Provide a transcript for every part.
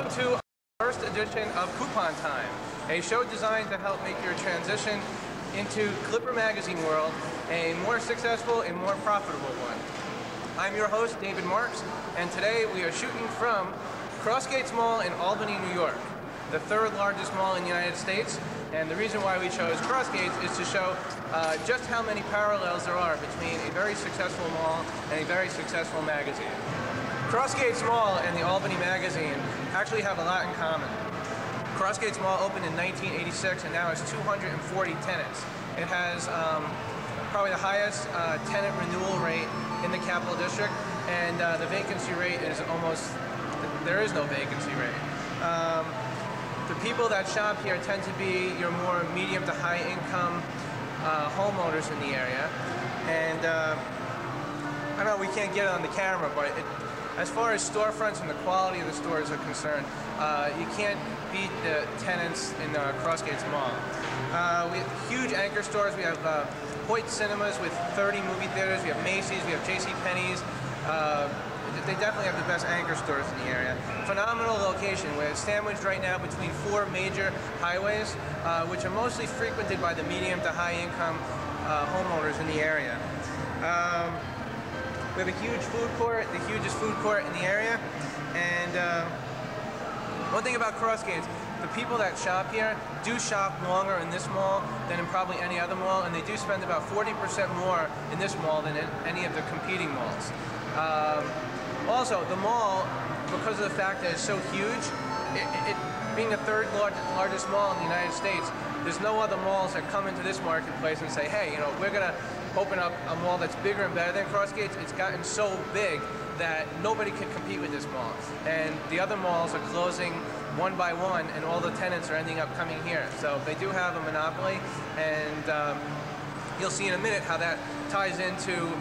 Welcome to our first edition of Coupon Time, a show designed to help make your transition into Clipper magazine world a more successful and more profitable one. I'm your host, David Marks, and today we are shooting from Crossgates Mall in Albany, New York, the third largest mall in the United States. And the reason why we chose Crossgates is to show just how many parallels there are between a very successful mall and a very successful magazine. Crossgates Mall and the Albany Magazine actually have a lot in common. Crossgates Mall opened in 1986 and now has 240 tenants. It has probably the highest tenant renewal rate in the Capital District, and the vacancy rate is almost, there is no vacancy rate. The people that shop here tend to be your more medium to high income homeowners in the area. And I know we can't get it on the camera, but as far as storefronts and the quality of the stores are concerned, you can't beat the tenants in Crossgates Mall. We have huge anchor stores. We have Hoyt Cinemas with 30 movie theaters. We have Macy's. We have JCPenney's. They definitely have the best anchor stores in the area. Phenomenal location. We're sandwiched right now between 4 major highways, which are mostly frequented by the medium to high income homeowners in the area. We have a huge food court, the hugest food court in the area. And one thing about Crossgates, the people that shop here do shop longer in this mall than in probably any other mall, and they do spend about 40% more in this mall than in any of the competing malls. Also, the mall, because of the fact that it's so huge, it being the third largest mall in the United States, there's no other malls that come into this marketplace and say, hey, you know, we're going to open up a mall that's bigger and better than Crossgates. It's gotten so big that nobody can compete with this mall. And the other malls are closing one by one, and all the tenants are ending up coming here. So they do have a monopoly, and you'll see in a minute how that ties into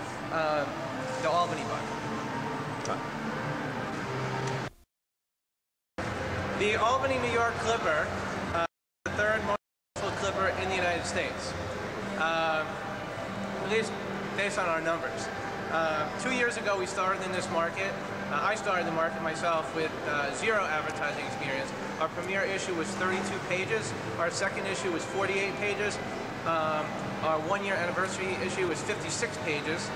the Albany bug. The Albany, New York Clipper, the third most successful Clipper in the United States, at least based on our numbers. 2 years ago we started in this market. I started the market myself with zero advertising experience. Our premiere issue was 32 pages. Our second issue was 48 pages. Our 1-year anniversary issue was 56 pages.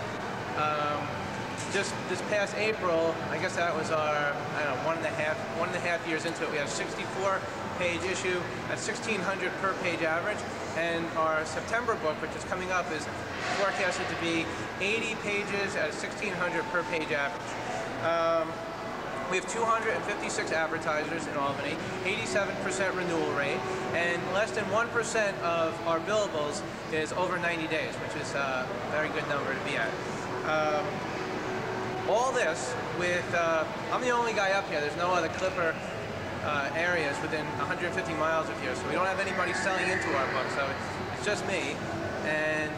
Just this past April, I guess that was our, I don't know, one and a half years into it, we had a 64-page issue at 1,600 per page average, and our September book, which is coming up, is forecasted to be 80 pages at 1,600 per page average. We have 256 advertisers in Albany, 87% renewal rate, and less than 1% of our billables is over 90 days, which is a very good number to be at. All this with, I'm the only guy up here. There's no other Clipper areas within 150 miles of here, so we don't have anybody selling into our book, so it's just me. And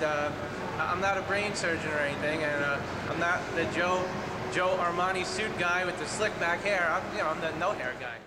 I'm not a brain surgeon or anything, and I'm not the Joe Armani suit guy with the slick back hair. I'm the no hair guy.